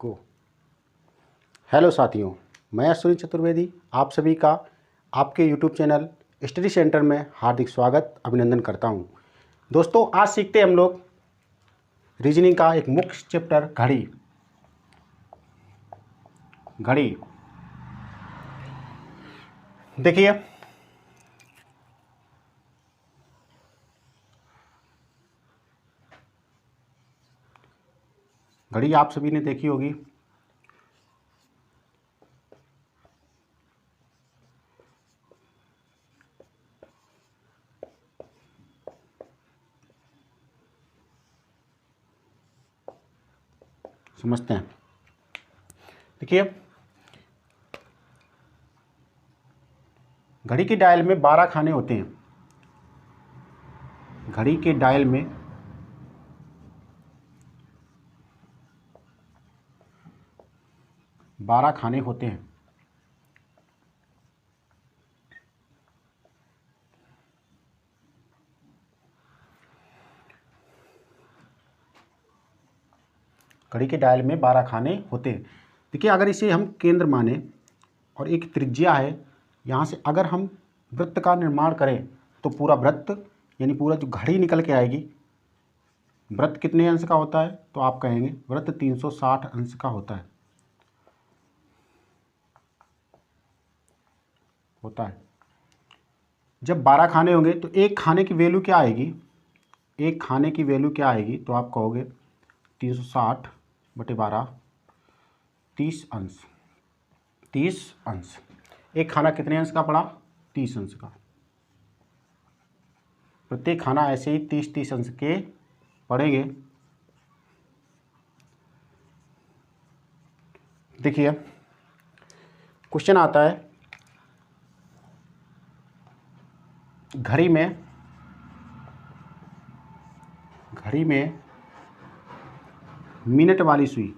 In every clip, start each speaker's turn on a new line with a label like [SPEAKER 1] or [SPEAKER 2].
[SPEAKER 1] को हेलो साथियों, मैं अश्विनी चतुर्वेदी आप सभी का आपके YouTube चैनल स्टडी सेंटर में हार्दिक स्वागत अभिनंदन करता हूं। दोस्तों, आज सीखते हैं हम लोग रीजनिंग का एक मुख्य चैप्टर घड़ी। देखिए, घड़ी आप सभी ने देखी होगी। समझते हैं। देखिए, घड़ी की डायल में 12 खाने होते हैं। घड़ी के डायल में 12 खाने होते हैं। घड़ी के डायल में 12 खाने होते हैं। देखिए, अगर इसे हम केंद्र माने और एक त्रिज्या है, यहाँ से अगर हम वृत्त का निर्माण करें तो पूरा वृत्त यानी पूरा जो घड़ी निकल के आएगी। वृत्त कितने अंश का होता है? तो आप कहेंगे वृत्त 360 अंश का होता है। जब 12 खाने होंगे तो एक खाने की वैल्यू क्या आएगी? एक खाने की वैल्यू क्या आएगी? तो आप कहोगे 360/12 30 अंश। 30 अंश। एक खाना कितने अंश का पड़ा? 30 अंश का। प्रत्येक खाना ऐसे ही 30-30 अंश के पड़ेंगे। देखिए, क्वेश्चन आता है घड़ी में मिनट वाली सुई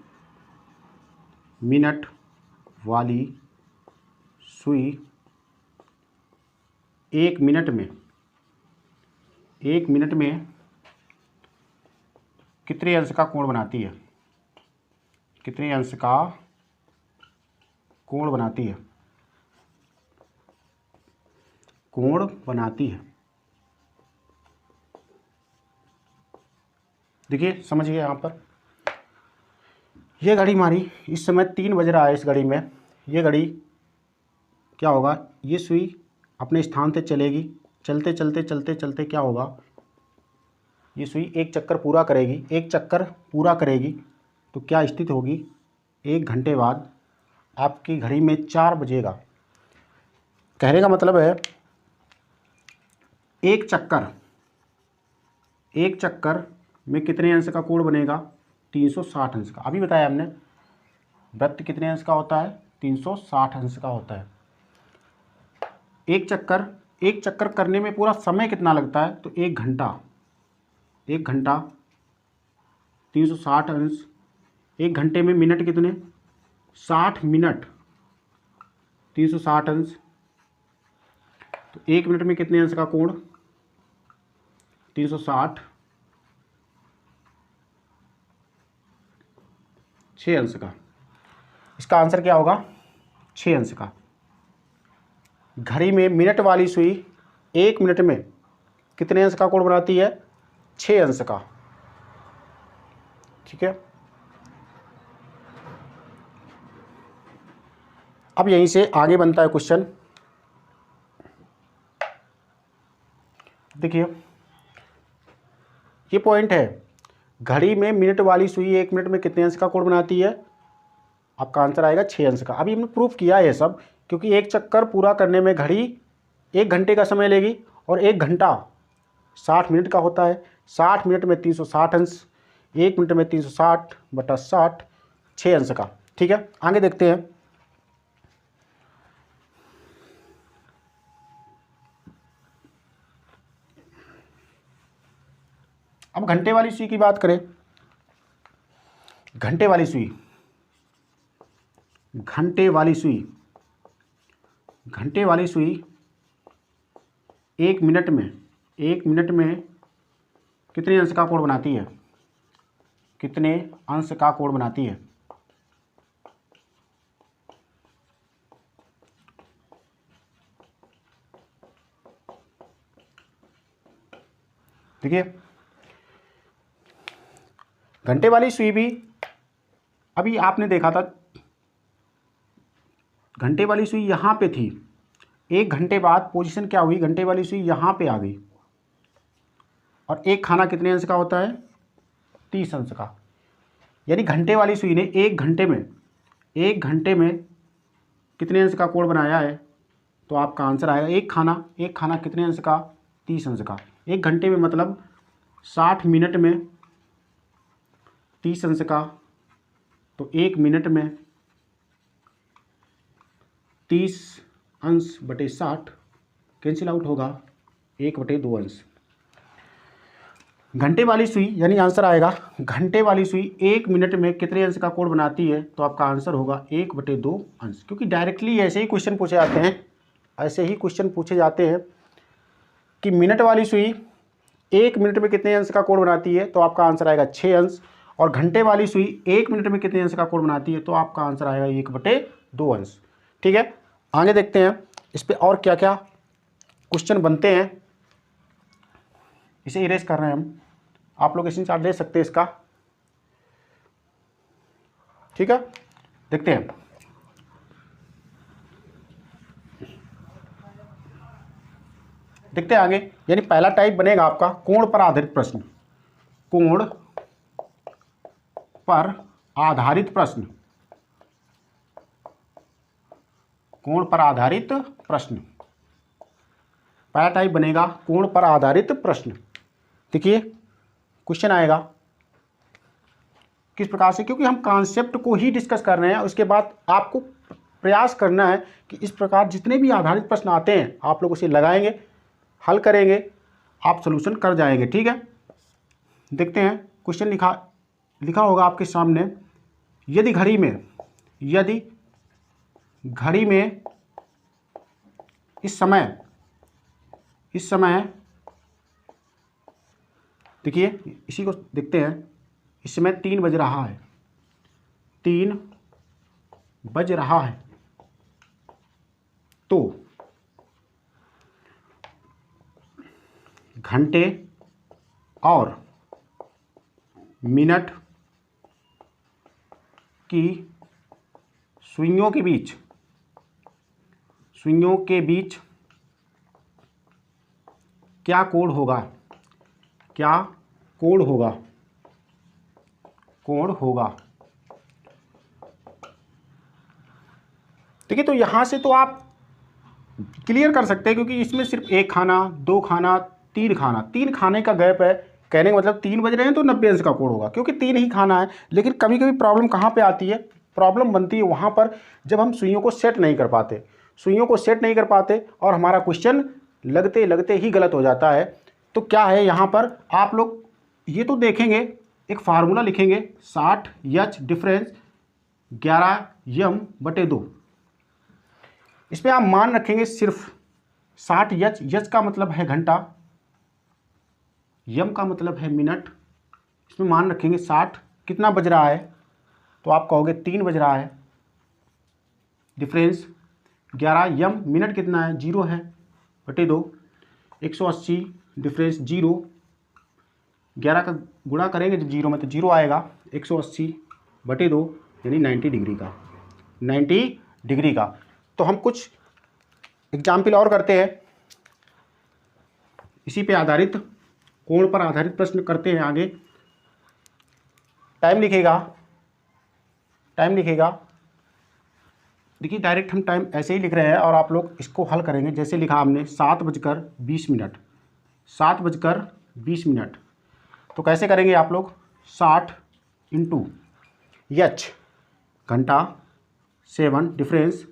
[SPEAKER 1] 1 मिनट में कितने अंश का कोण बनाती है? कितने अंश का कोण बनाती है? कोण बनाती है। देखिए, समझिए, यहाँ पर ये घड़ी हमारी इस समय 3 बज रहा है। इस घड़ी में ये घड़ी क्या होगा? ये सुई अपने स्थान से चलेगी। चलते चलते चलते चलते क्या होगा? ये सुई एक चक्कर पूरा करेगी। एक चक्कर पूरा करेगी तो क्या स्थिति होगी? 1 घंटे बाद आपकी घड़ी में 4 बजेगा। कहने का मतलब है एक चक्कर में कितने अंश का कोण बनेगा? 360 अंश का। अभी बताया हमने वृत्त कितने अंश का होता है? 360 अंश का होता है। एक चक्कर करने में पूरा समय कितना लगता है? तो 1 घंटा। 360 अंश। 1 घंटे में मिनट कितने? 60 मिनट। 360 अंश तो 1 मिनट में कितने अंश का कोण? 360 6 अंश का। इसका आंसर क्या होगा? 6 अंश का। घड़ी में मिनट वाली सुई 1 मिनट में कितने अंश का कोण बनाती है? 6 अंश का। ठीक है। अब यहीं से आगे बनता है क्वेश्चन। देखिए, ये पॉइंट है, घड़ी में मिनट वाली सुई 1 मिनट में कितने अंश का कोण बनाती है? आपका आंसर आएगा 6 अंश का। अभी हमने प्रूफ किया है सब, क्योंकि एक चक्कर पूरा करने में घड़ी 1 घंटे का समय लेगी और 1 घंटा 60 मिनट का होता है। 60 मिनट में 360 अंश। 1 मिनट में 360/60 6 अंश का। ठीक है, आगे देखते हैं। अब घंटे वाली सुई की बात करें। घंटे वाली सुई 1 मिनट में कितने अंश का कोण बनाती है? कितने अंश का कोण बनाती है? देखिए घंटे वाली सुई भी अभी आपने देखा था, घंटे वाली सुई यहाँ पे थी, 1 घंटे बाद पोजीशन क्या हुई, घंटे वाली सुई यहाँ पे आ गई। और एक खाना कितने अंश का होता है, 30 अंश का। यानी घंटे वाली सुई ने 1 घंटे में कितने अंश का कोण बनाया है, तो आपका आंसर आएगा एक खाना कितने अंश का, 30 अंश का। 1 घंटे में मतलब 60 मिनट में 30 अंश का, तो 1 मिनट में 30 अंश बटे 60 कैंसिल आउट होगा, 1/2 अंश। घंटे वाली सुई यानी आंसर आएगा घंटे वाली सुई 1 मिनट में कितने अंश का कोण बनाती है, तो आपका आंसर होगा 1/2 अंश। क्योंकि डायरेक्टली ऐसे ही क्वेश्चन पूछे जाते हैं कि मिनट वाली सुई 1 मिनट में कितने अंश का कोण बनाती है, तो आपका आंसर आएगा 6 अंश। और घंटे वाली सुई 1 मिनट में कितने अंश का कोण बनाती है, तो आपका आंसर आएगा 1/2 अंश। ठीक है, आगे देखते हैं इस पर और क्या क्या क्वेश्चन बनते हैं। इसे इरेज कर रहे हैं हम, आप लोग स्क्रीनशॉट ले सकते हैं इसका। ठीक है, देखते हैं। देखते हैं आगे, यानी पहला टाइप बनेगा आपका कोण पर आधारित प्रश्न। कोण पर आधारित प्रश्न, कोण पर आधारित प्रश्न। पहला टाइप बनेगा कोण पर आधारित प्रश्न। देखिए क्वेश्चन आएगा किस प्रकार से, क्योंकि हम कॉन्सेप्ट को ही डिस्कस कर रहे हैं, उसके बाद आपको प्रयास करना है कि इस प्रकार जितने भी आधारित प्रश्न आते हैं आप लोग उसे लगाएंगे, हल करेंगे, आप सॉल्यूशन कर जाएंगे। ठीक है, देखते हैं क्वेश्चन लिखा होगा आपके सामने। यदि घड़ी में इस समय देखिए, इसी को देखते हैं। इस समय 3 बज रहा है, 3 बज रहा है, तो घंटे और मिनट की सुइयों के बीच क्या कोण होगा, देखिए तो यहाँ से तो आप क्लियर कर सकते हैं, क्योंकि इसमें सिर्फ 1 खाना, 2 खाना, 3 खाना, 3 खाने का गैप है। कहने का मतलब 3 बज रहे हैं तो 90 अंश का कोण होगा, क्योंकि 3 ही खाना है। लेकिन कभी कभी प्रॉब्लम कहाँ पे आती है, प्रॉब्लम बनती है वहाँ पर जब हम सुइयों को सेट नहीं कर पाते, और हमारा क्वेश्चन लगते लगते ही गलत हो जाता है। तो क्या है यहाँ पर, आप लोग ये तो देखेंगे, एक फार्मूला लिखेंगे 60H डिफरेंस 11m/2। इस पर आप मान रखेंगे सिर्फ 60H, H का मतलब है घंटा, m का मतलब है मिनट। इसमें मान रखेंगे 60, कितना बज रहा है, तो आप कहोगे 3 बज रहा है, डिफरेंस 11m, मिनट कितना है 0 है, बटे 2, 180 डिफरेंस 0, 11 का गुणा करेंगे जब 0 में तो 0 आएगा, 180 बटे 2 यानी 90 डिग्री का। तो हम कुछ एग्जाम्पल और करते हैं, इसी पे आधारित, कोण पर आधारित प्रश्न करते हैं आगे। टाइम लिखेगा, देखिए डायरेक्ट हम टाइम ऐसे ही लिख रहे हैं और आप लोग इसको हल करेंगे। जैसे लिखा हमने 7:20 मिनट, तो कैसे करेंगे आप लोग, 60 × H घंटा, 7 डिफरेंस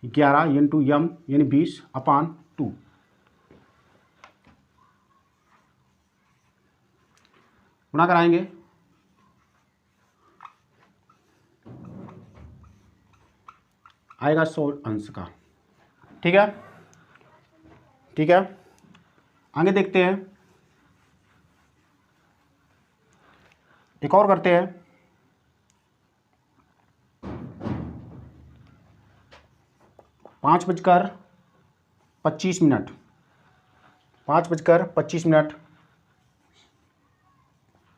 [SPEAKER 1] 11 × m यानी 20/2, गुणा कराएंगे, आएगा 100 अंश का। ठीक है, आगे देखते हैं, एक और करते हैं। 5:25 मिनट,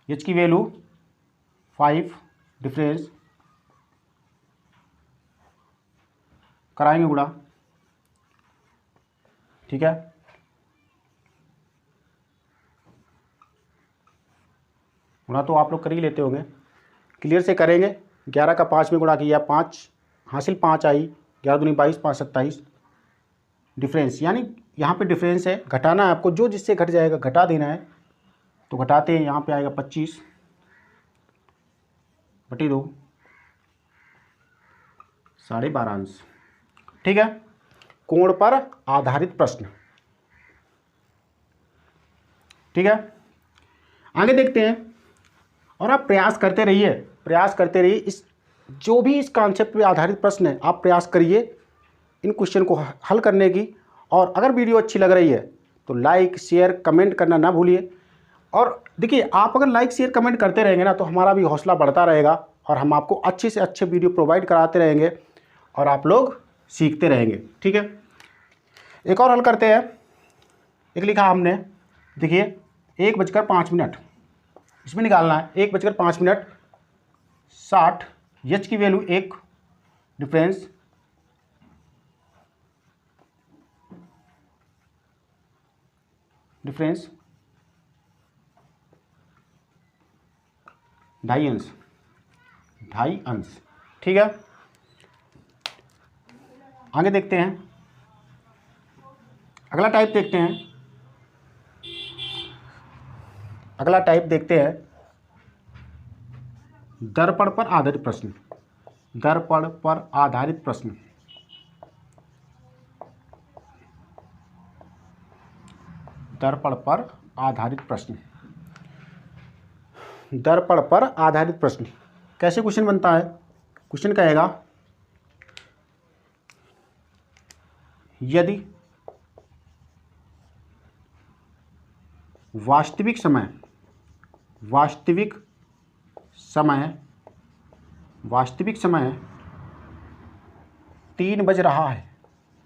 [SPEAKER 1] एच की वैल्यू 5 डिफरेंस कराएंगे गुणा, ठीक है। गुणा तो आप लोग कर ही लेते होंगे, क्लियर से करेंगे। 11 का 5 में गुणा किया, 5 हासिल 5 आई, 11 दूनी 22, 5 27 डिफरेंस, यानी यहाँ पे डिफरेंस है, घटाना है आपको, जो जिससे घट जाएगा घटा देना है। तो घटाते हैं, यहाँ पे आएगा 25/2 12.5 अंश, ठीक है। कोण पर आधारित प्रश्न, ठीक है। आगे देखते हैं, और आप प्रयास करते रहिए, प्रयास करते रहिए। इस जो भी इस कॉन्सेप्ट पे आधारित प्रश्न है, आप प्रयास करिए इन क्वेश्चन को हल करने की। और अगर वीडियो अच्छी लग रही है तो लाइक शेयर कमेंट करना ना भूलिए। और देखिए, आप अगर लाइक शेयर कमेंट करते रहेंगे ना, तो हमारा भी हौसला बढ़ता रहेगा और हम आपको अच्छे से अच्छे वीडियो प्रोवाइड कराते रहेंगे और आप लोग सीखते रहेंगे, ठीक है। एक और हल करते हैं। एक लिखा हमने, देखिए 1:05, इसमें निकालना है 1:05 60, एच की वैल्यू 1 डिफरेंस ढाई अंश, ठीक है। आगे देखते हैं, अगला टाइप देखते हैं। अगला टाइप देखते हैं, दर्पण पर आधारित प्रश्न। दर्पण पर आधारित प्रश्न, दर्पण पर आधारित प्रश्न, दर्पण पर आधारित प्रश्न। कैसे क्वेश्चन बनता है? क्वेश्चन कहेगा, यदि वास्तविक समय 3 बज रहा है,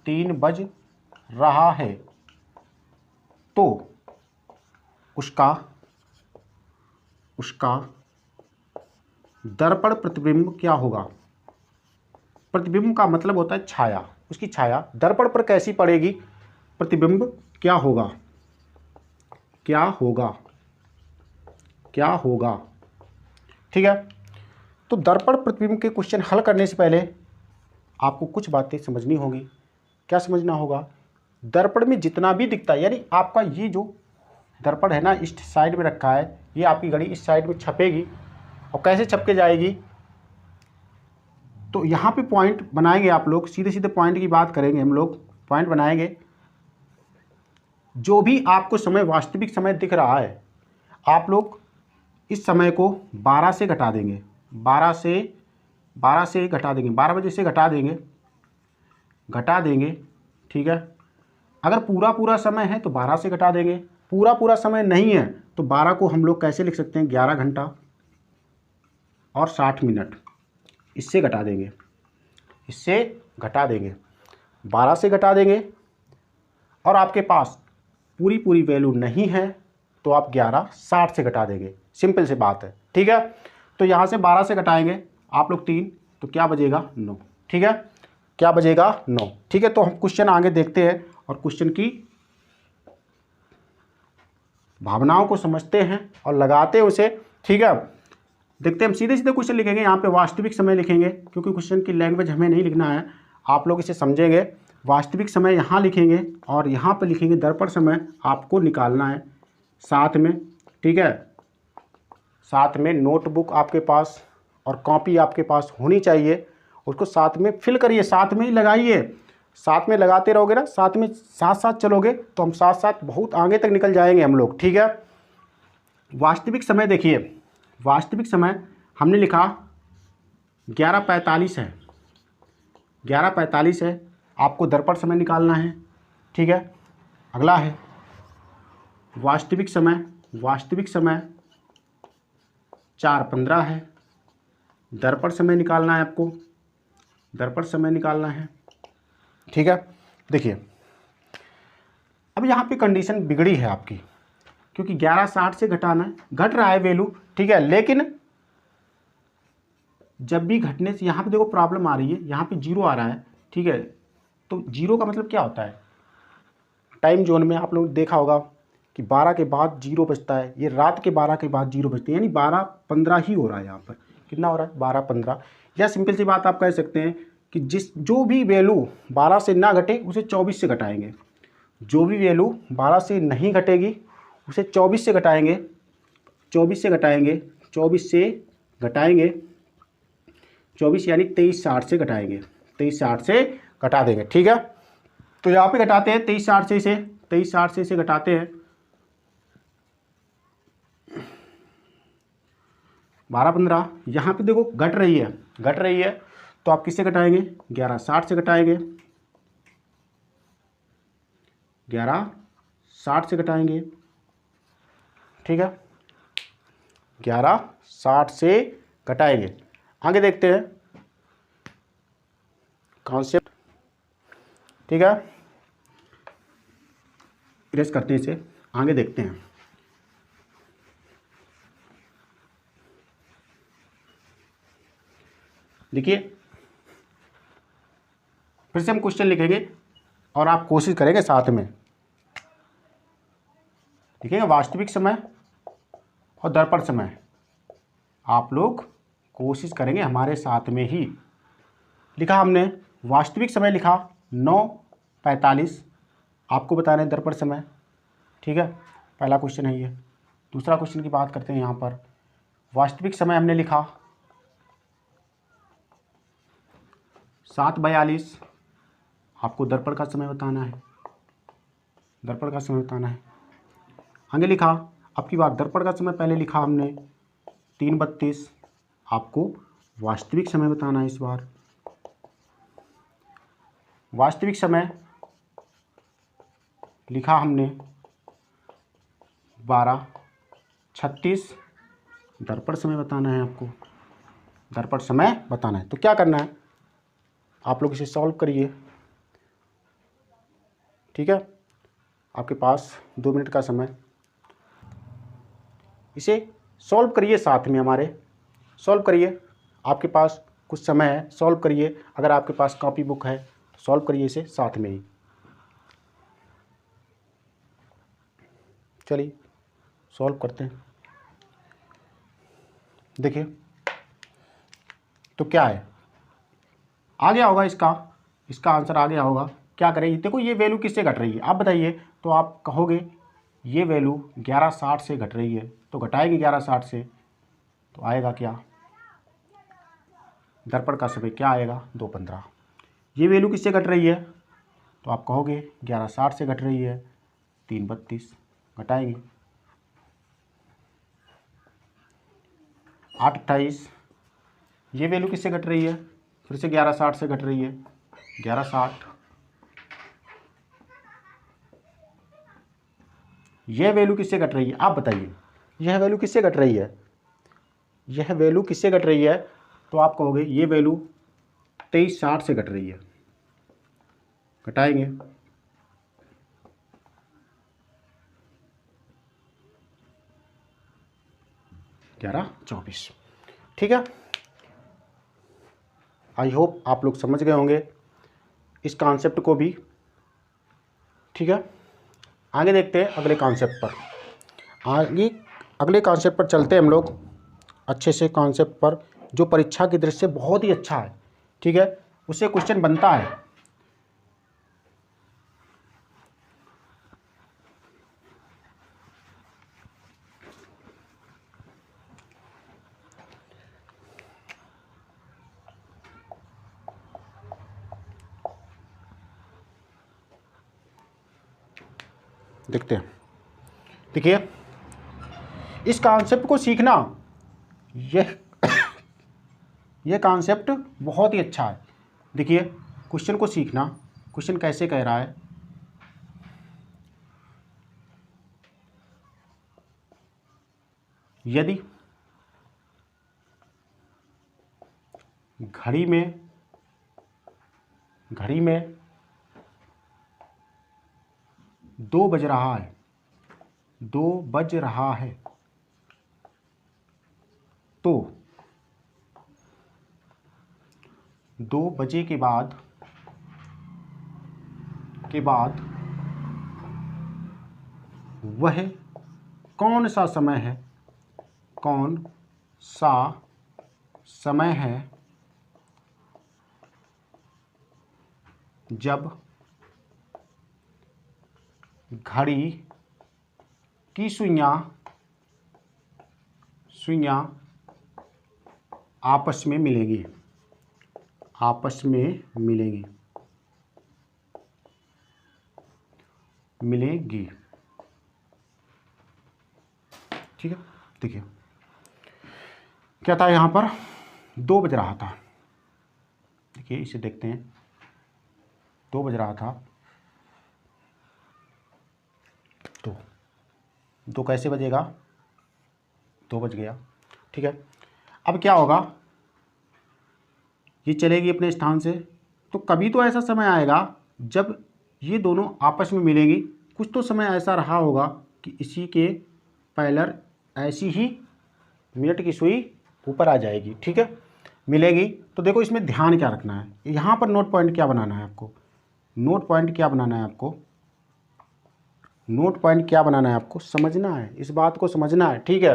[SPEAKER 1] 3 बज रहा है, तो उसका दर्पण प्रतिबिंब क्या होगा? प्रतिबिंब का मतलब होता है छाया, उसकी छाया दर्पण पर कैसी पड़ेगी, प्रतिबिंब क्या होगा, क्या होगा, क्या होगा, ठीक है। तो दर्पण प्रतिबिंब के क्वेश्चन हल करने से पहले आपको कुछ बातें समझनी होगी। क्या समझना होगा? दर्पण में जितना भी दिखता है, यानी आपका ये जो दर्पण है ना, इस साइड में रखा है, ये आपकी घड़ी इस साइड में छपेगी। और कैसे छप के जाएगी? तो यहाँ पे पॉइंट बनाएंगे आप लोग, सीधे सीधे पॉइंट की बात करेंगे हम लोग, पॉइंट बनाएंगे। जो भी आपको समय वास्तविक समय दिख रहा है, आप लोग इस समय को 12 से घटा देंगे, 12 से घटा देंगे, 12 बजे से घटा देंगे, ठीक है। अगर पूरा समय है तो 12 से घटा देंगे, पूरा समय नहीं है तो 12 को हम लोग कैसे लिख सकते हैं? 11 घंटा और 60 मिनट, इससे घटा देंगे, 12 से घटा देंगे। और आपके पास पूरी वैल्यू नहीं है तो आप 11:60 से घटा देंगे, सिंपल सी बात है, ठीक है। तो यहाँ से 12 से घटाएंगे आप लोग 3, तो क्या बचेगा? 9, ठीक है। क्या बचेगा? 9, ठीक है। तो हम क्वेश्चन आगे देखते हैं और क्वेश्चन की भावनाओं को समझते हैं और लगाते हैं उसे, ठीक है। देखते हैं, हम सीधे सीधे क्वेश्चन लिखेंगे। यहाँ पे वास्तविक समय लिखेंगे, क्योंकि क्वेश्चन की लैंग्वेज हमें नहीं लिखना है, आप लोग इसे समझेंगे। वास्तविक समय यहाँ लिखेंगे और यहाँ पे लिखेंगे दर्पण समय, आपको निकालना है साथ में, ठीक है। साथ में नोटबुक आपके पास और कॉपी आपके पास होनी चाहिए, उसको साथ में फिल करिए, साथ में ही लगाइए। साथ में लगाते रहोगे ना, साथ में साथ चलोगे तो हम साथ बहुत आगे तक निकल जाएंगे हम लोग, ठीक है। वास्तविक समय देखिए, वास्तविक समय हमने लिखा 11:45 है, 11:45 है। आपको दर्पण समय निकालना है, ठीक है। अगला है वास्तविक समय, 4:15 है। दर्पण समय निकालना है आपको, दर्पण समय निकालना है, ठीक है। देखिए, अब यहाँ पे कंडीशन बिगड़ी है आपकी, क्योंकि 11:60 से घटाना है, घट रहा है वैल्यू, ठीक है। लेकिन जब भी घटने से यहाँ पे देखो प्रॉब्लम आ रही है, यहाँ पे 0 आ रहा है, ठीक है। तो 0 का मतलब क्या होता है, टाइम जोन में आप लोग देखा होगा कि 12 के बाद 0 बजता है, ये रात के 12 के बाद 0 बजते हैं, यानी 12:15 ही हो रहा है यहाँ पर। कितना हो रहा है, 12:15। या सिंपल सी बात आप कह सकते हैं कि जो भी वैल्यू 12 से ना घटे उसे 24 से घटाएंगे, जो भी वैल्यू 12 से नहीं घटेगी उसे 24 से घटाएंगे, 24 से घटाएंगे, 24 से घटाएंगे, 24 यानी 23:60 से घटाएंगे, 23:60 से घटा देंगे, ठीक है। तो यहाँ पे घटाते हैं 23:60 से, इसे 23:60 से इसे घटाते हैं, 12:15। यहाँ पे देखो घट रही है, घट रही है, तो आप किससे घटाएंगे, 11:60 से घटाएंगे, 11:60 से घटाएंगे, ठीक है, 11:60 से घटाएंगे। आगे देखते हैं कॉन्सेप्ट, ठीक है, इरेज करते हैं इसे, आगे देखते हैं। देखिए फिर से हम क्वेश्चन लिखेंगे और आप कोशिश करेंगे साथ में, लिखेंगे वास्तविक समय और दर्पण समय, आप लोग कोशिश करेंगे हमारे साथ में ही। लिखा हमने वास्तविक समय, लिखा 9:45, आपको बताना है दर्पण समय, ठीक है, पहला क्वेश्चन है ये। दूसरा क्वेश्चन की बात करते हैं, यहाँ पर वास्तविक समय हमने लिखा 7:42, आपको दर्पण का समय बताना है, दर्पण का समय बताना है। आगे लिखा, अब की बार दर्पण का समय पहले लिखा हमने 3:32, आपको वास्तविक समय बताना है इस बार। वास्तविक समय लिखा हमने 12:36, दर्पण समय बताना है आपको, दर्पण समय बताना है। तो क्या करना है, आप लोग इसे सॉल्व करिए, ठीक है, आपके पास 2 मिनट का समय, इसे सॉल्व करिए साथ में हमारे, सॉल्व करिए, आपके पास कुछ समय है, सॉल्व करिए। अगर आपके पास कॉपी बुक है तो सॉल्व करिए इसे साथ में ही। चलिए सॉल्व करते हैं। देखिए तो क्या है, आ गया होगा इसका आंसर आ गया होगा। क्या करें, देखो ये वैल्यू किससे घट रही है आप बताइए, तो आप कहोगे ये वैल्यू 11:60 से घट रही है, तो घटाएंगे 11:60 से, तो आएगा क्या, दर्पण का समय क्या आएगा, 2:15। ये वैल्यू किससे घट रही है, तो आप कहोगे 11:60 से घट रही है, 3:32, घटाएंगे 8:28। ये वैल्यू किससे घट रही है, फिर से 11:60 से घट रही है, 11:60। यह वैल्यू किससे घट रही है आप बताइए, यह वैल्यू किससे घट रही है, यह वैल्यू किससे घट रही है, तो आप कहोगे ये वैल्यू 23:60 से घट रही है, घटाएंगे 11:24, ठीक है। आई होप आप लोग समझ गए होंगे इस कॉन्सेप्ट को भी, ठीक है। आगे देखते हैं अगले कॉन्सेप्ट पर, आगे अगले कॉन्सेप्ट पर चलते हैं हम लोग, अच्छे से कॉन्सेप्ट पर जो परीक्षा की दृष्टि से बहुत ही अच्छा है, ठीक है, उससे क्वेश्चन बनता है। देखते हैं, देखिए इस कॉन्सेप्ट को सीखना, यह कॉन्सेप्ट बहुत ही अच्छा है। देखिए क्वेश्चन को सीखना, क्वेश्चन कैसे कह रहा है, यदि घड़ी में 2 बज रहा है, 2 बज रहा है तो 2 बजे के बाद वह कौन सा समय है, कौन सा समय है जब घड़ी की सुइयां आपस में मिलेंगी, ठीक है। देखिए क्या था यहाँ पर, 2 बज रहा था। देखिए इसे देखते हैं, 2 बज रहा था तो 2 कैसे बजेगा, 2 बज गया, ठीक है। अब क्या होगा, ये चलेगी अपने स्थान से, तो कभी तो ऐसा समय आएगा जब ये दोनों आपस में मिलेंगी। कुछ तो समय ऐसा रहा होगा कि इसी के पैरेलल ऐसी ही मिनट की सुई ऊपर आ जाएगी, ठीक है, मिलेगी। तो देखो इसमें ध्यान क्या रखना है, यहाँ पर नोट पॉइंट क्या बनाना है आपको, नोट पॉइंट क्या बनाना है आपको, समझना है, इस बात को समझना है, ठीक है।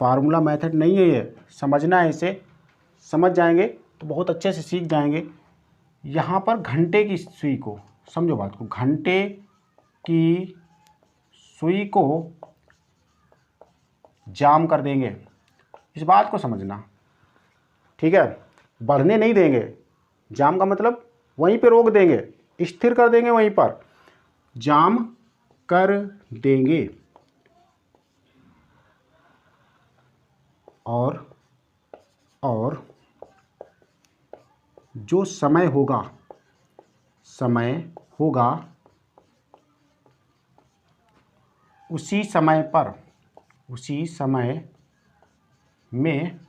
[SPEAKER 1] फार्मूला मेथड नहीं है ये, समझना है, इसे समझ जाएंगे तो बहुत अच्छे से सीख जाएंगे। यहाँ पर घंटे की सुई को, समझो बात को, घंटे की सुई को जाम कर देंगे, इस बात को समझना, ठीक है। बढ़ने नहीं देंगे, जाम का मतलब वहीं पे रोक देंगे, स्थिर कर देंगे, वहीं पर जाम कर देंगे। और जो समय होगा उसी समय में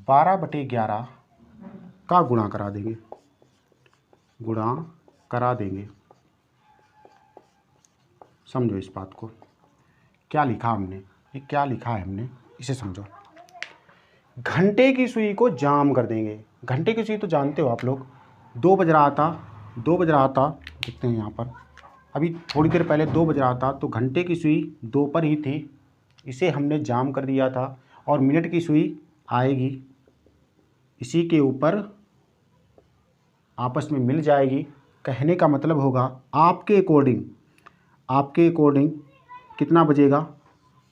[SPEAKER 1] 12/11 का गुणा करा देंगे, समझो इस बात को। क्या लिखा हमने, ये क्या लिखा है हमने, इसे समझो। घंटे की सुई को जाम कर देंगे, घंटे की सुई तो जानते हो आप लोग, 2 बज रहा था, देखते हैं यहाँ पर, अभी थोड़ी देर पहले 2 बज रहा था, तो घंटे की सुई 2 पर ही थी, इसे हमने जाम कर दिया था, और मिनट की सुई आएगी इसी के ऊपर, आपस में मिल जाएगी। कहने का मतलब होगा आपके अकॉर्डिंग कितना बजेगा,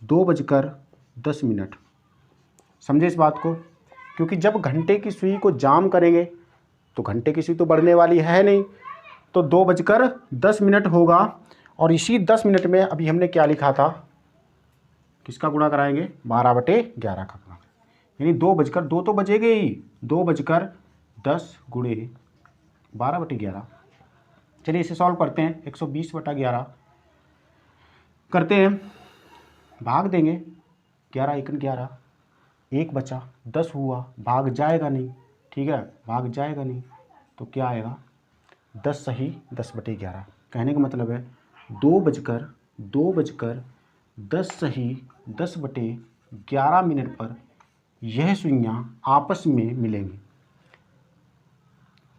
[SPEAKER 1] 2:10। समझे इस बात को, क्योंकि जब घंटे की सुई को जाम करेंगे तो घंटे की सुई तो बढ़ने वाली है नहीं, तो 2:10 होगा। और इसी 10 मिनट में अभी हमने क्या लिखा था, किसका गुणा कराएंगे, 12/11 का गुणा, यानी 2 तो बजेंगे ही, 2:10 गुणे 12/11। चलिए इसे सॉल्व करते हैं, 120/11 करते हैं, भाग देंगे, 11 × 11, 1 बचा, 10 हुआ, भाग जाएगा नहीं, ठीक है, भाग जाएगा नहीं, तो क्या आएगा, 10 सही 10/11। कहने का मतलब है 2:10 सही 10/11 मिनट पर यह सुइयां आपस में मिलेंगी,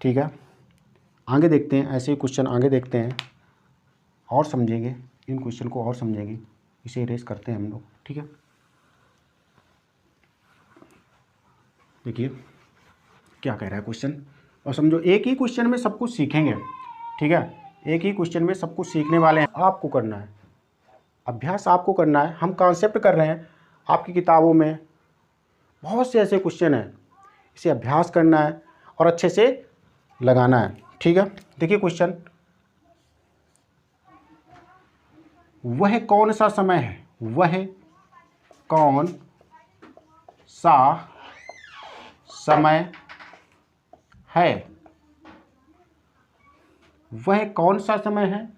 [SPEAKER 1] ठीक है। आगे देखते हैं, ऐसे ही क्वेश्चन आगे देखते हैं और समझेंगे, इन क्वेश्चन को और समझेंगे। इसे इरेज करते हैं हम लोग, ठीक है। देखिए क्या कह रहा है क्वेश्चन, और समझो एक ही क्वेश्चन में सब कुछ सीखेंगे, ठीक है, एक ही क्वेश्चन में सब कुछ सीखने वाले हैं। आपको करना है अभ्यास, आपको करना है, हम कॉन्सेप्ट कर रहे हैं, आपकी किताबों में बहुत से ऐसे क्वेश्चन हैं, इसे अभ्यास करना है और अच्छे से लगाना है, ठीक है। देखिए क्वेश्चन, वह कौन सा समय है, वह कौन सा समय है, वह कौन सा समय है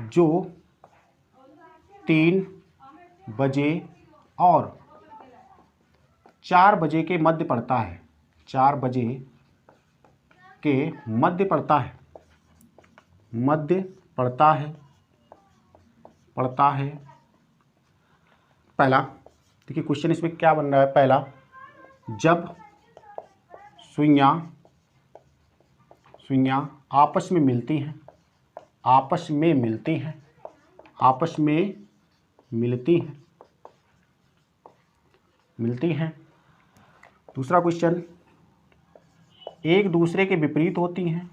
[SPEAKER 1] जो 3 बजे और 4 बजे के मध्य पड़ता है, 4 बजे के मध्य पड़ता है। मध्य पड़ता है पहला। देखिए क्वेश्चन इसमें क्या बन रहा है, पहला, जब सुइयां आपस में मिलती हैं, मिलती हैं। दूसरा क्वेश्चन, एक दूसरे के विपरीत होती हैं,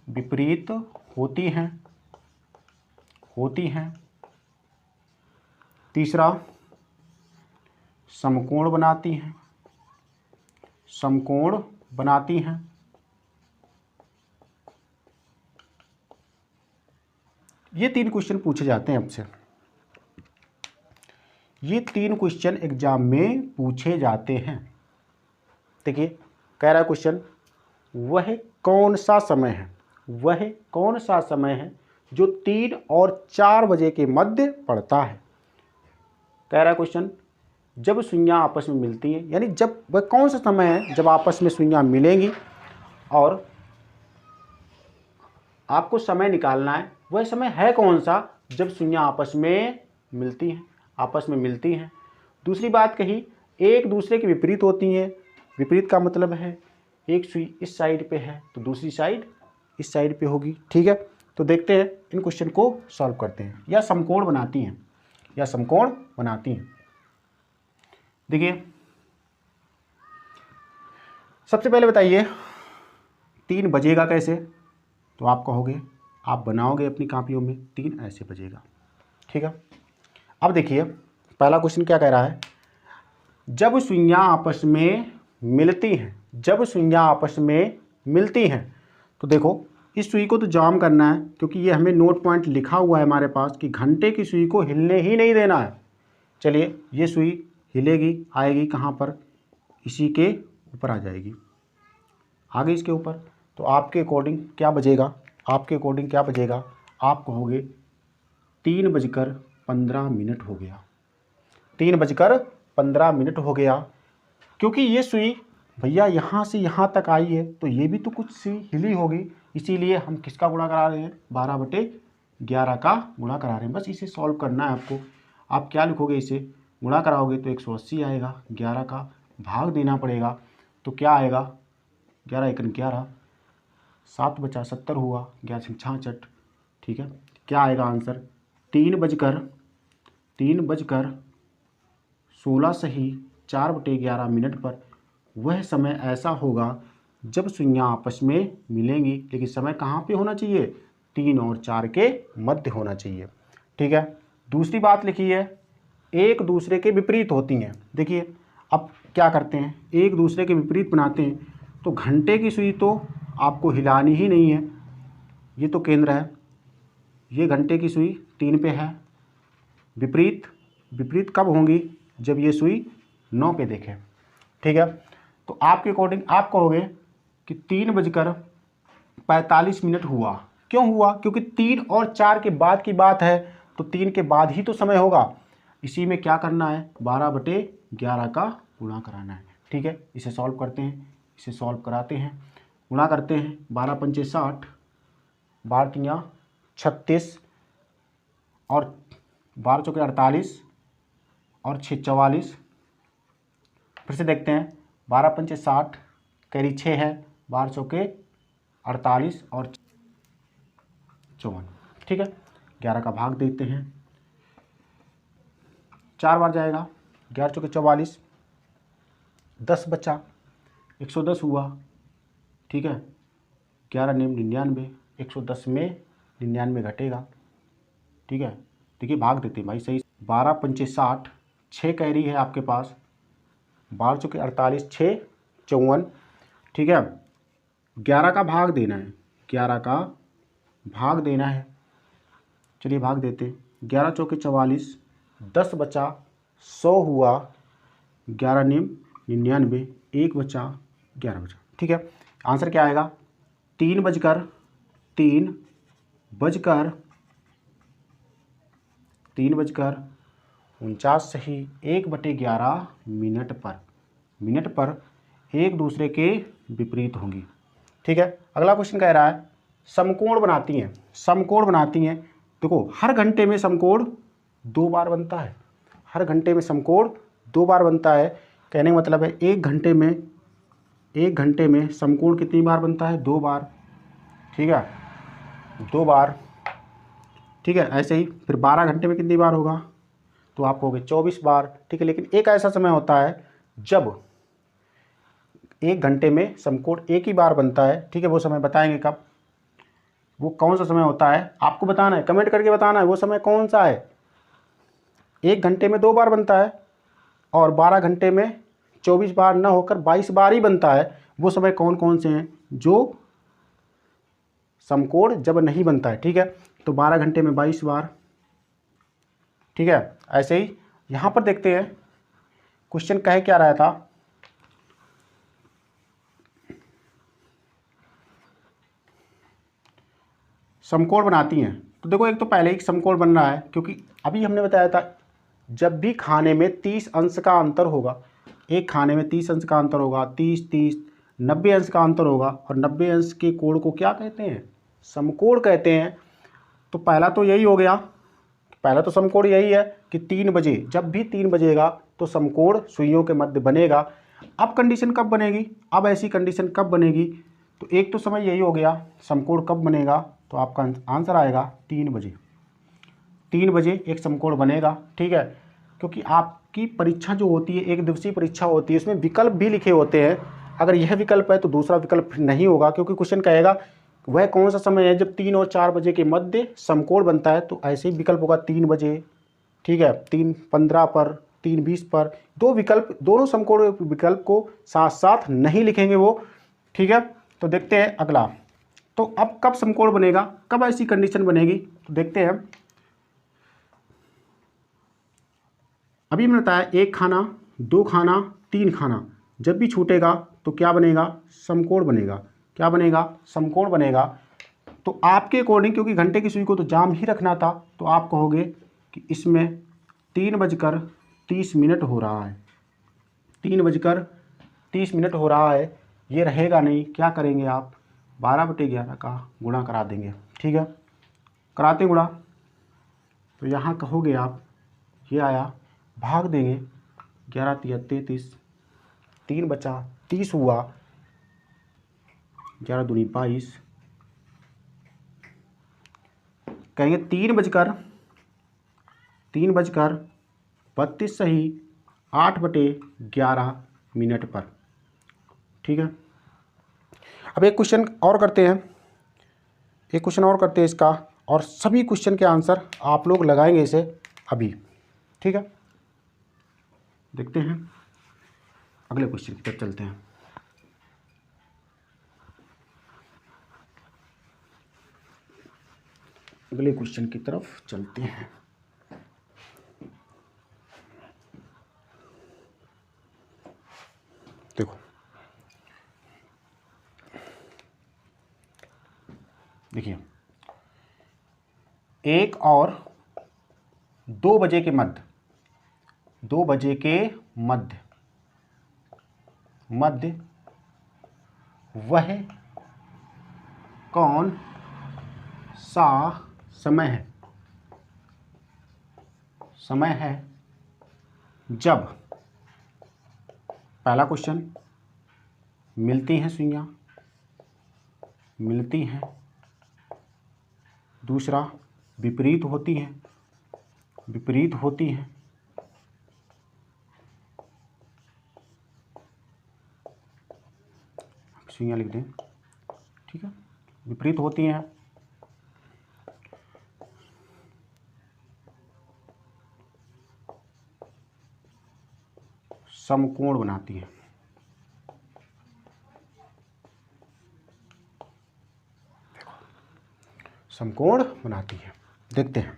[SPEAKER 1] विपरीत होती हैं। तीसरा, समकोण बनाती हैं। ये 3 क्वेश्चन पूछे जाते हैं आपसे। ये 3 क्वेश्चन एग्जाम में पूछे जाते हैं। देखिए कह रहा है क्वेश्चन, वह कौन सा समय है जो 3 और 4 बजे के मध्य पड़ता है। कह रहा है क्वेश्चन, जब सुइयां आपस में मिलती हैं, यानी जब वह कौन सा समय है जब आपस में सुइयां मिलेंगी, और आपको समय निकालना है वह समय है कौन सा जब सुइयां आपस में मिलती हैं। दूसरी बात कही, एक दूसरे के विपरीत होती हैं। विपरीत का मतलब है एक सुई इस साइड पे है तो दूसरी साइड इस साइड पे होगी। ठीक है, तो देखते हैं इन क्वेश्चन को सॉल्व करते हैं। या समकोण बनाती हैं। देखिए सबसे पहले बताइए 3 बजेगा कैसे, तो आप कहोगे, आप बनाओगे अपनी कापियों में 3 ऐसे बजेगा। ठीक है, अब देखिए पहला क्वेश्चन क्या कह रहा है, जब सुइयां आपस में मिलती हैं। तो देखो इस सुई को तो जाम करना है, क्योंकि ये हमें नोट पॉइंट लिखा हुआ है हमारे पास कि घंटे की सुई को हिलने ही नहीं देना है। चलिए ये सुई हिलेगी, आएगी कहाँ पर, इसी के ऊपर आ जाएगी, आ गई इसके ऊपर। तो आपके अकॉर्डिंग क्या बजेगा, आप कहोगे 3:15 हो गया। 3:15 क्योंकि ये सुई भैया यहाँ से यहाँ तक आई है तो ये भी तो कुछ सुई हिली होगी, इसीलिए हम किसका गुणा करा रहे हैं, 12/11 का गुणा करा रहे हैं। बस इसे सॉल्व करना है आपको। आप क्या लिखोगे, इसे गुणा कराओगे तो 180 आएगा, 11 का भाग देना पड़ेगा, तो क्या आएगा, 11 × 11, 7 बचा 70 हुआ, 11 × 66। ठीक है, क्या आएगा आंसर, 3:16 सही 4/11 पर वह समय ऐसा होगा जब सुइयां आपस में मिलेंगी, लेकिन समय कहाँ पे होना चाहिए, 3 और 4 के मध्य होना चाहिए। ठीक है, दूसरी बात लिखी है, एक दूसरे के विपरीत होती हैं। देखिए अब क्या करते हैं, एक दूसरे के विपरीत बनाते हैं, तो घंटे की सुई तो आपको हिलानी ही नहीं है, ये तो केंद्र है, ये घंटे की सुई 3 पे है। विपरीत कब होंगी, जब ये सुई 9 पे देखें। ठीक है, तो आपके अकॉर्डिंग आप कहोगे कि 3:45 हुआ। क्यों हुआ, क्योंकि 3 और 4 के बाद की बात है, तो 3 के बाद ही तो समय होगा। इसी में क्या करना है, 12/11 का गुणा कराना है। ठीक है, इसे सॉल्व करते हैं, इसे सॉल्व कराते हैं, गुणा करते हैं, 12 × 5 = 60, 12 × 36 और 12 × 4 = 48 और 6 × 44। फिर से देखते हैं, 12 × 5 = 60, कैरी 6 है, 12 × 4 = 48 और 54। ठीक है, 11 का भाग देते हैं, 4 बार जाएगा, 11 × 4 = 44, 10 बचा, 110 हुआ। ठीक है, 11 × 9 = 99, 110 में 99 घटेगा। ठीक है, देखिए भाग देते हैं भाई सही, 12 × 5 = 60, 6 कैरी है आपके पास, 12 × 4 = 48, 6 = 54। ठीक है, 11 का भाग देना है, 11 का भाग देना है। चलिए भाग देते हैं, 11 × 4 = 44, 10 बचा, 100 हुआ, 11 × 9 = 99, 1 बचा, 11 बचा। ठीक है, आंसर क्या आएगा, 3:49 सही 1/11 मिनट पर एक दूसरे के विपरीत होंगी। ठीक है, अगला क्वेश्चन कह रहा है समकोण बनाती हैं। समकोण बनाती हैं, देखो हर घंटे में समकोण 2 बार बनता है। हर घंटे में समकोण 2 बार बनता है। कहने का मतलब है एक घंटे में समकोण कितनी बार बनता है? 2 बार। ठीक है, 2 बार। ठीक है, ऐसे ही फिर 12 घंटे में कितनी बार होगा? तो आप कहोगे 24 बार। ठीक है, लेकिन एक ऐसा समय होता है जब एक घंटे में समकोण एक ही बार बनता है। ठीक है, वो समय बताएंगे कब, वो कौन सा समय होता है आपको बताना है, कमेंट करके बताना है वो समय कौन सा है। एक घंटे में 2 बार बनता है और 12 घंटे में 24 बार ना होकर 22 बार ही बनता है। वो समय कौन कौन से हैं जो समकोण जब नहीं बनता है? ठीक है, तो 12 घंटे में 22 बार। ठीक है, ऐसे ही यहाँ पर देखते हैं क्वेश्चन कह क्या रहा था। समकोण बनाती हैं, तो देखो एक तो पहले ही समकोण बन रहा है, क्योंकि अभी हमने बताया था जब भी खाने में 30 अंश का अंतर होगा, एक खाने में 30 अंश का अंतर होगा, 30 30 90 अंश का अंतर होगा, और 90 अंश के कोण को क्या कहते हैं? समकोण कहते हैं। तो पहला तो यही हो गया, पहला तो समकोण यही है कि 3 बजे, जब भी 3 बजेगा तो समकोण सुइयों के मध्य बनेगा। अब कंडीशन कब बनेगी? अब ऐसी कंडीशन कब बनेगी? तो एक तो समय यही हो गया, समकोण कब बनेगा, तो आपका आंसर आएगा 3 बजे। 3 बजे एक समकोण बनेगा। ठीक है, क्योंकि आपकी परीक्षा जो होती है, एक दिवसीय परीक्षा होती है, उसमें विकल्प भी लिखे होते हैं। अगर यह विकल्प है तो दूसरा विकल्प नहीं होगा, क्योंकि क्वेश्चन कहेगा वह कौन सा समय है जब 3 और 4 बजे के मध्य समकोण बनता है, तो ऐसे ही विकल्प होगा 3 बजे। ठीक है, 3:15 पर, 3:20 पर। दो विकल्प, दोनों समकोण विकल्प को साथ साथ नहीं लिखेंगे वो। ठीक है, तो देखते हैं अगला। तो अब कब समकोण बनेगा, कब ऐसी कंडीशन बनेगी, तो देखते हैं। अभी मैंने बताया 1 खाना, 2 खाना, 3 खाना, जब भी छूटेगा तो क्या बनेगा? समकोण बनेगा। क्या बनेगा? समकोण बनेगा। तो आपके अकॉर्डिंग, क्योंकि घंटे की सुई को तो जाम ही रखना था, तो आप कहोगे कि इसमें 3:30 हो रहा है। 3:30 हो रहा है, ये रहेगा नहीं। क्या करेंगे आप? 12/11 का गुणा करा देंगे। ठीक है, कराते गुणा, तो यहाँ कहोगे आप ये आया, भाग देंगे, 11 तिया 33, 3 बचा 30 हुआ, 11 दूनी 22, कहेंगे 3:32 सही 8/11 पर। ठीक है, अब एक क्वेश्चन और करते हैं, इसका, और सभी क्वेश्चन के आंसर आप लोग लगाएंगे इसे अभी। ठीक है, देखते हैं अगले क्वेश्चन की तरफ चलते हैं। अगले क्वेश्चन की तरफ चलते हैं। देखो, देखिए 1 और 2 बजे के मध्य, 2 बजे के मध्य वह कौन सा समय है जब, पहला क्वेश्चन, मिलती हैं सुइयां, मिलती हैं। दूसरा, विपरीत होती हैं, विपरीत होती हैं। सुइयां लिख दें। ठीक है, विपरीत होती हैं। समकोण बनाती हैं। समकोण बनाती है। देखते हैं,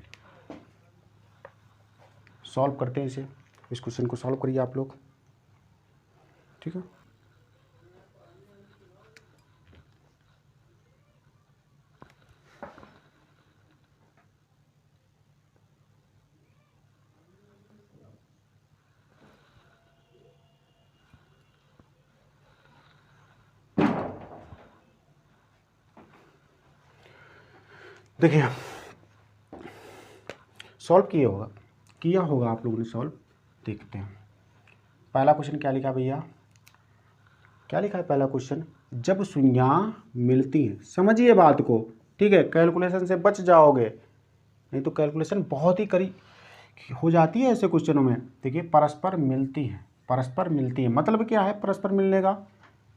[SPEAKER 1] सॉल्व करते हैं इसे। इस क्वेश्चन को सॉल्व करिए आप लोग। ठीक है, देखिए सॉल्व किया होगा आप लोगों ने सॉल्व। देखते हैं पहला क्वेश्चन क्या लिखा भैया, क्या लिखा है पहला क्वेश्चन, जब सुइयां मिलती हैं, समझिए बात को, ठीक है, कैलकुलेशन से बच जाओगे, नहीं तो कैलकुलेशन बहुत ही करी हो जाती है ऐसे क्वेश्चनों में। देखिए परस्पर मिलती हैं मतलब क्या है परस्पर मिलने का।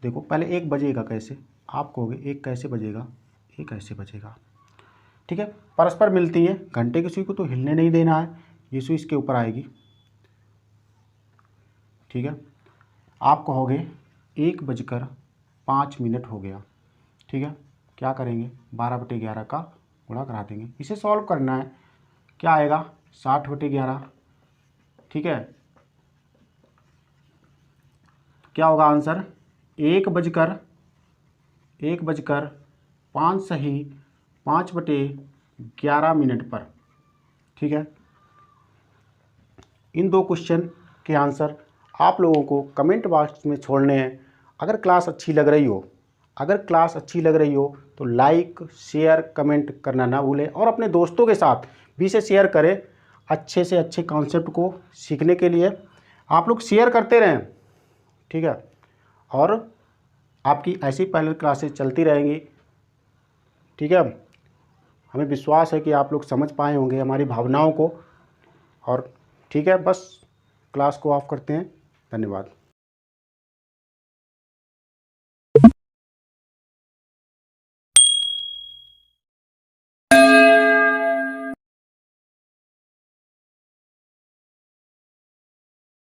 [SPEAKER 1] देखो पहले एक बजेगा कैसे, आप कहोगे एक कैसे बजेगा, एक ऐसे बजेगा, ठीक है। परस्पर मिलती है, घंटे की सुई को तो हिलने नहीं देना है, ये सुई इसके ऊपर आएगी, ठीक है। आप कहोगे 1:05 हो गया, ठीक है। क्या करेंगे 12/11 का गुणा करा देंगे, इसे सॉल्व करना है, क्या आएगा 60/11, ठीक है। क्या होगा आंसर 1:05 सही 5/11 पर, ठीक है। इन दो क्वेश्चन के आंसर आप लोगों को कमेंट बॉक्स में छोड़ने हैं। अगर क्लास अच्छी लग रही हो तो लाइक शेयर कमेंट करना ना भूलें और अपने दोस्तों के साथ भी इसे शेयर करें। अच्छे से अच्छे कॉन्सेप्ट को सीखने के लिए आप लोग शेयर करते रहें, ठीक है। और आपकी ऐसी पहले क्लासेस चलती रहेंगी, ठीक है। हमें विश्वास है कि आप लोग समझ पाए होंगे हमारी भावनाओं को, और ठीक है बस क्लास को ऑफ करते हैं। धन्यवाद।